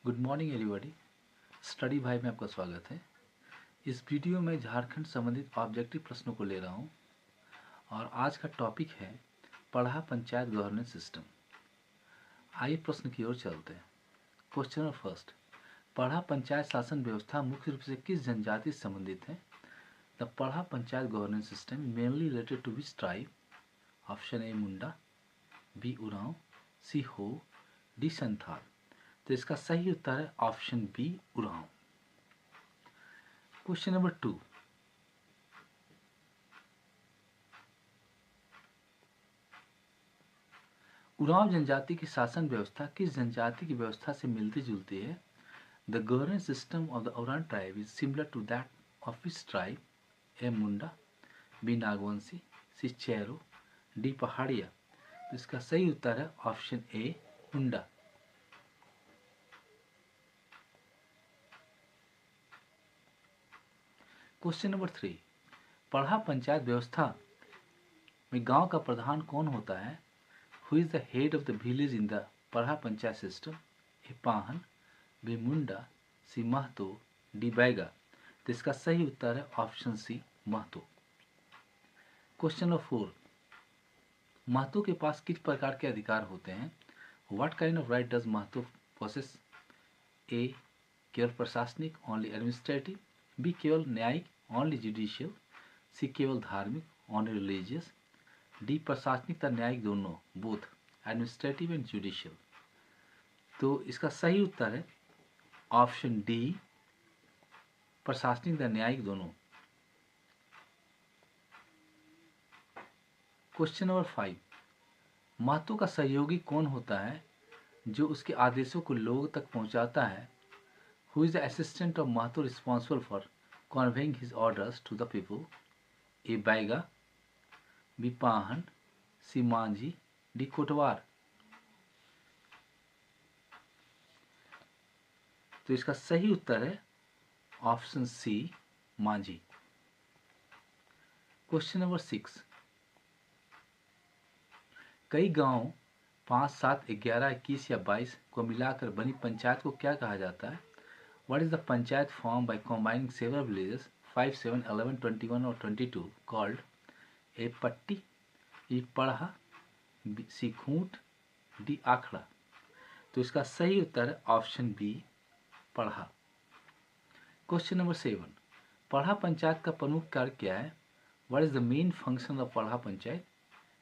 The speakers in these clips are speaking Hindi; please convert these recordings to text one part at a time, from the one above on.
Good morning everybody. स्टडी भाई में आपका स्वागत है। इस वीडियो में झारखंड संबंधित ऑब्जेक्टिव प्रश्नों को ले रहा हूं और आज का टॉपिक है पढ़ा पंचायत गवर्नेंस सिस्टम। आइए प्रश्न की ओर चलते हैं। क्वेश्चन नंबर फर्स्ट, पढ़ा पंचायत शासन व्यवस्था मुख्य रूप से किस जनजाति से संबंधित है? The Parha panchayat governance system mainly related to which tribe? Option A Munda, B Oraon, C Ho, D Santhal. तो इसका सही उत्तर है option B Oraon. Question number 2, Oraon जनजाति की शासन व्यवस्था किस जनजाति की व्यवस्था से मिलती जुलती है? The governance system of the Oraon tribe is similar to that of which tribe? A Munda, B Nagvanshi, C Chero, D Pahariya. तो इसका सही उत्तर है option A Munda. Question number 3, Parha panchayat व्यवस्था में गांव का प्रधान कौन होता है? Who is the head of the village in the Parha panchayat system? A Pahan, B Munda, C Mahto, D Baiga. तो इसका सही उत्तर है option C Mahto. Question number 4, Mahto के पास किस प्रकार के अधिकार होते हैं? What kind of right does Mahto possess? A केवल प्रशासनिक, ओनली एडमिनिस्ट्रेटिव, बी केवल न्यायिक, ओनली जुडिशियल, सी केवल धार्मिक, ओनली रिलीजियस, डी प्रशासनिक तथा न्यायिक दोनों, बोथ एडमिनिस्ट्रेटिव एंड जुडिशियल। तो इसका सही उत्तर है ऑप्शन डी प्रशासनिक तथा न्यायिक दोनों। क्वेश्चन नंबर 5, महतो का सहयोगी कौन होता है जो उसके आदेशों को लोगों तक पहुंचाता है? Who is the assistant of Mahto responsible for conveying his orders to the people? A Baiga, B Pahan, C Manjhi, D Kotwar. तो इसका सही उत्तर है option C Manjhi. Question number 6, कई गांव 5, 7, 11, 21 या 22 को मिलाकर बनी पंचायत को क्या कहा जाता है? What is the panchayat form by combining several villages 5, 7, 11, 21 और 22 कॉल्ड? ए पट्टी, ई पढ़ा, सी खूंट, डी आखड़ा। तो इसका सही उत्तर है ऑप्शन बी पढ़ा। क्वेश्चन नंबर 7, पढ़ा पंचायत का प्रमुख कार्य क्या है? What is the main function of पढ़ा पंचायत?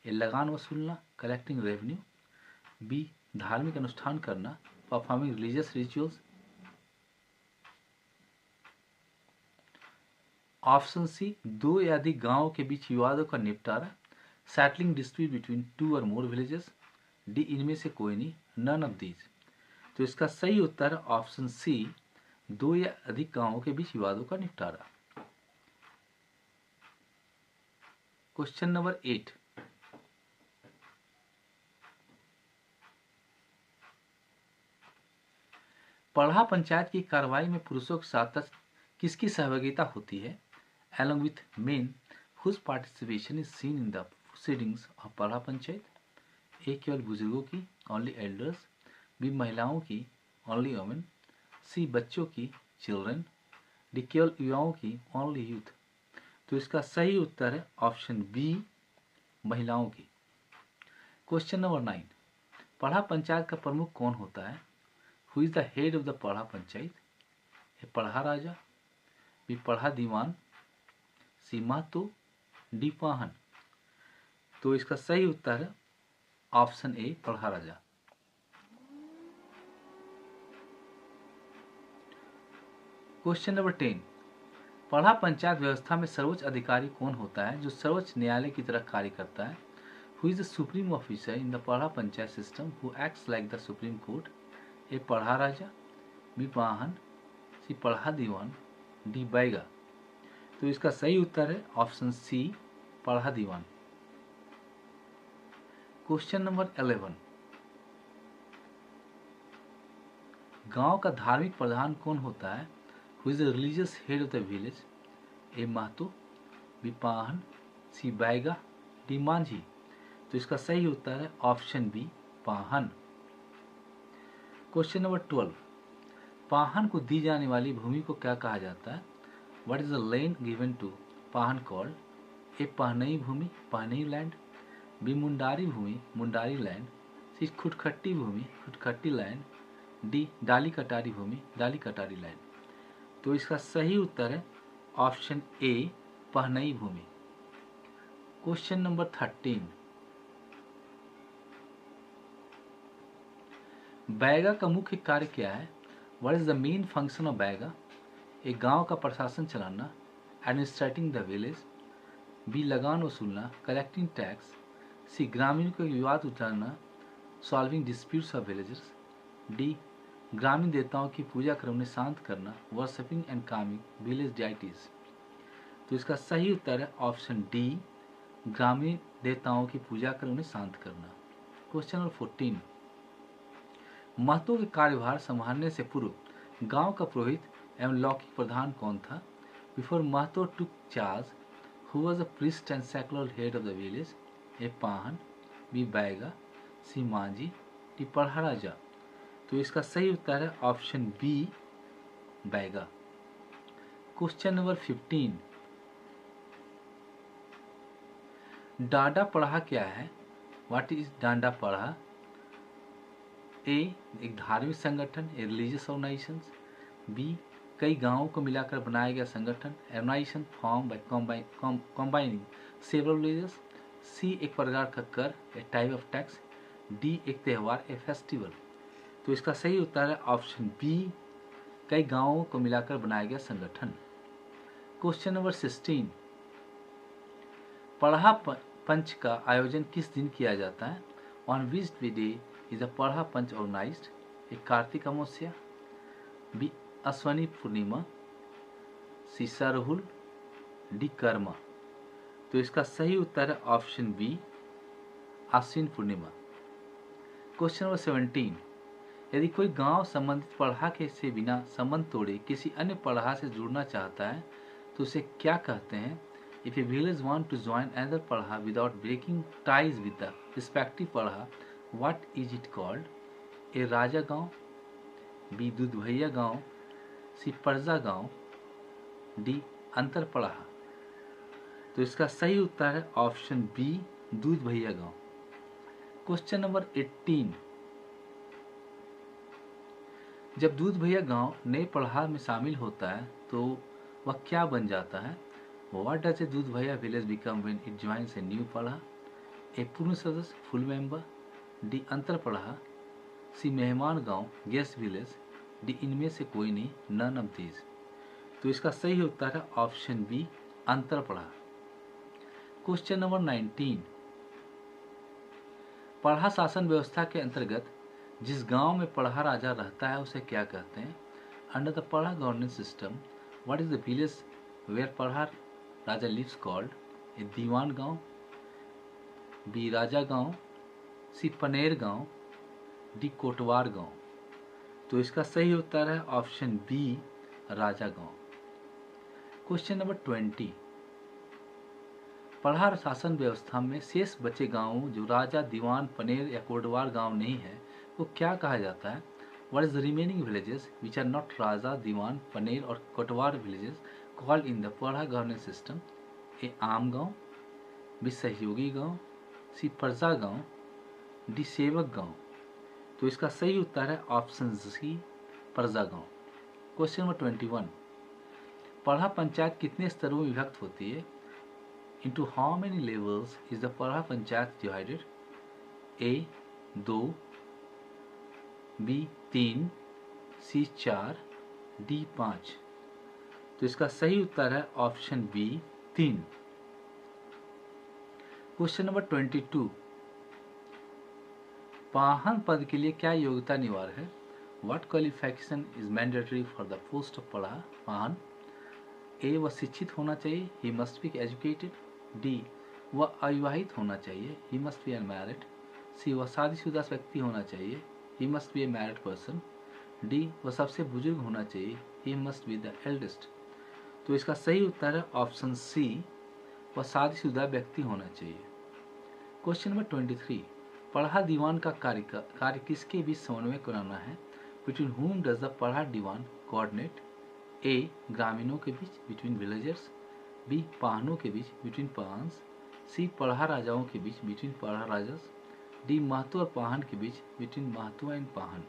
ए लगान वसूलना, कलेक्टिंग रेवेन्यू, बी धार्मिक अनुष्ठान करना, performing religious rituals, option C दो या अधिक गांवों के बीच विवादों का निपटारा, सेटलिंग डिस्प्यूट बिटवीन 2 और मोर विलेजेस, डी इनमें से कोई नहीं, नन ऑफ दीज। तो इसका सही उत्तर ऑप्शन सी 2 या अधिक गांवों के बीच विवादों का निपटारा। क्वेश्चन नंबर 8, पढ़ा पंचायत की कार्रवाई में पुरुषों के साथ किसकी सहभागिता होती है? along with men whose participation is seen in the proceedings of पढ़ा पंचायत? ए केवल बुजुर्गों की, only elders, बी महिलाओं की, only women, सी बच्चों की, children, डी केवल युवाओं की, only youth। तो इसका सही उत्तर है ऑप्शन बी महिलाओं की। क्वेश्चन नंबर 9, पढ़ा पंचायत का प्रमुख कौन होता है? Who is the head of the Parha panchayat? A Parha Raja, B पढ़ा दीवान, सी महतो, डी पाहन। तो इसका सही उत्तर है ऑप्शन ए पढ़ा राजा। क्वेश्चन नंबर 10, पढ़ा पंचायत व्यवस्था में सर्वोच्च अधिकारी कौन होता है जो सर्वोच्च न्यायालय की तरह कार्य करता है? Who is the supreme officer in the Parha panchayat system who acts like the supreme court? A Parha Raja, B Pahan, सी पढ़ा दीवान, डी बैगा। तो इसका सही उत्तर है ऑप्शन सी पढ़ा दीवान। क्वेश्चन नंबर 11, गांव का धार्मिक प्रधान कौन होता है? Who is the religious head of the village? A Mahto, B Pahan, C Baiga, D Manjhi. तो इसका सही उत्तर है option B Pahan. Question number 12, Pahan को दी जाने वाली भूमि को क्या कहा जाता है? What is the land given to Pahan called? A Pahnai भूमि, पहनई लैंड। बी मुंडारी भूमि, मुंडारी लैंड। सी खुटखट्टी भूमि, खुटखट्टी लैंड। डी डाली कटारी भूमि, डाली कटारी लैंड। तो इसका सही उत्तर है ऑप्शन ए, पहनई भूमि। क्वेश्चन नंबर 13, बैगा का मुख्य कार्य क्या है? What is the main function of Baiga? एक गांव का प्रशासन चलाना, एडमिनिस्ट्रेटिंग द विलेज। बी लगान वसूलना, कलेक्टिंग टैक्स। सी ग्रामीण को विवाद उतारना, solving disputes of villagers. D ग्रामीण देवताओं की पूजा कर उन्हें शांत करना, worshipping and Kameng village deities. तो इसका सही उत्तर है ऑप्शन डी, ग्रामीण देवताओं की पूजा कर उन्हें शांत करना। क्वेश्चन नंबर 14, महतो के कार्यभार संभालने से पूर्व गांव का पुरोहित एवं लौकिक प्रधान कौन था? Before Mahto took charge, who was the priest and secular head of the village? A Pahan, B Baiga, C Manjhi, D Padha Raja. तो इसका सही उत्तर है option B, Baiga. Question number 15, Danda Padha क्या है? व्हाट इज डांडा पढ़ा? ए एक धार्मिक संगठन, ए रिलीजियस ऑर्गेनाइजेशन। बी कई गांवों को मिलाकर बनाया गया संगठन, organisation form by combining several villages. C एक प्रकार का कर, a type of tax. D एक त्यौहार, ए फेस्टिवल। तो इसका सही उत्तर है ऑप्शन बी, कई गांवों को मिलाकर बनाया गया संगठन। क्वेश्चन नंबर 16, पढ़ा पंच का आयोजन किस दिन किया जाता है? On which day is the पढ़ा पंच ऑर्गेनाइज्ड? ए कार्तिक अमावस्या, बी अश्वनी पूर्णिमा, सी सरहुल, डी कर्मा। तो इसका सही उत्तर है ऑप्शन बी, आश्विन पूर्णिमा। क्वेश्चन नंबर 17, यदि कोई गांव संबंधित पढ़ा के से बिना संबंध तोड़े किसी अन्य पढ़ा से जुड़ना चाहता है तो उसे क्या कहते हैं? If a village want to join another Parha without breaking ties with the respective Parha, what is it called? A Raja गांव, बी दूध भैया गांव, सी परजा गांव, डी अंतर पढ़ा। तो इसका सही उत्तर है ऑप्शन बी, दूध भैया गांव। क्वेश्चन नंबर 18, जब दूध भैया गांव नए पढ़ा में शामिल होता है तो वह क्या बन जाता है? व्हाट डज ए दूध भैया village become when it joins a new पढ़ा? ए पूर्ण सदस्य, फुल मेंबर। डी अंतर पढ़ा। सी मेहमान गांव, गेस्ट विलेज। डी इनमें से कोई नहीं, नन ऑफ दीज। तो इसका सही उत्तर है ऑप्शन बी, अंतर पढ़ा। क्वेश्चन नंबर 19, पढ़ा शासन व्यवस्था के अंतर्गत जिस गांव में पढ़ा राजा रहता है उसे क्या कहते हैं? Under the Parha governance system, what is the village where Parha Raja lives called? ए दीवान गांव, बी राजा गांव, सी पनेर गांव, डी कोटवार गांव। तो इसका सही उत्तर है ऑप्शन बी, राजा गांव। क्वेश्चन नंबर 20, पढ़ा शासन व्यवस्था में शेष बचे गांवों जो राजा, दीवान, पनेर या कोटवार गांव नहीं है वो क्या कहा जाता है? What is the remaining villages which are not Raja, Diwan, Paner और Kotwar villages called in the Parha governance system? A आम गांव, बी सहयोगी गांव, सी परजा गांव, डी सेवक गांव। तो इसका सही उत्तर है ऑप्शन सी, परजा गांव। क्वेश्चन नंबर 21, पढ़ा पंचायत कितने स्तरों में विभक्त होती है? Into how many levels is the पढ़ा panchayat divided? A 2, B 3, C 4, D 5। तो इसका सही उत्तर है option B, 3। Question number 22, Pahan पद के लिए क्या योग्यता अनिवार्य है? What qualification is mandatory for the post of पढ़ा पाहन? ए वह शिक्षित होना चाहिए, he must be educated। D वह अविवाहित होना चाहिए, ही मस्ट बी अनमैरिड। सी वह शादीशुदा व्यक्ति होना चाहिए, he must be A married person. D वह सबसे बुजुर्ग होना चाहिए, he must be the eldest. तो इसका सही उत्तर है ऑप्शन सी, वह शादीशुदा व्यक्ति होना चाहिए। क्वेश्चन नंबर 23, पढ़ा दीवान का कार्य किसके बीच समन्वय कराना है? बिटवीन whom does the पढ़ा दीवान कोऑर्डिनेट? ए ग्रामीणों के बीच, बिटवीन विलेजर्स। बी पाहनों के बीच, बिटवीन पाहन्स। सी पढ़ा राजाओं के बीच, बिटवीन पढ़ा राजास। डी महतो और पाहन के बीच, बिटवीन महतो एंड पाहन।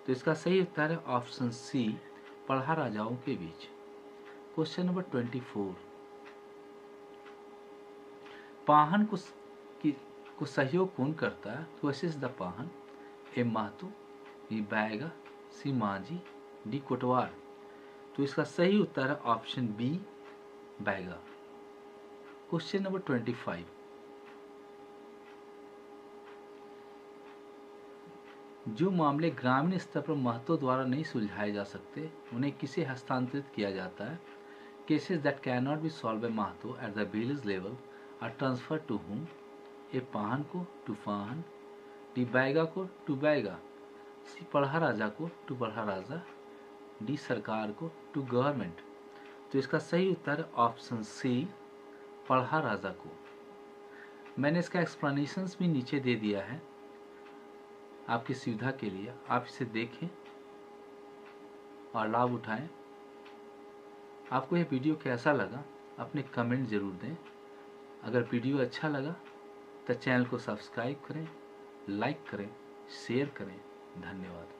तो इसका सही उत्तर है ऑप्शन सी, पढ़ा राजाओं के बीच। क्वेश्चन नंबर 24, पाहन को सहयोग कौन करता है? To assist the Pahan? A Mahto, B Baiga, C Majhi, D Kotwar. तो इसका सही उत्तर है option B, Baiga. Question number 25, जो मामले ग्रामीण स्तर पर महतो द्वारा नहीं सुलझाए जा सकते उन्हें किसे हस्तांतरित किया जाता है? Cases that can not be solve by Mahto at the village level are transfer to whom? A Pahan को, टू पाहन। डी बैगा को, टू बैगा। सी पढ़ा राजा को, टू पढ़ा राजा। डी सरकार को, टू गवर्नमेंट। तो इसका सही उत्तर है ऑप्शन सी, पढ़ा राजा को। मैंने इसका एक्सप्लेनेशंस भी नीचे दे दिया है आपकी सुविधा के लिए, आप इसे देखें और लाभ उठाएं। आपको यह वीडियो कैसा लगा अपने कमेंट ज़रूर दें। अगर वीडियो अच्छा लगा तो चैनल को सब्सक्राइब करें, लाइक करें, शेयर करें। धन्यवाद।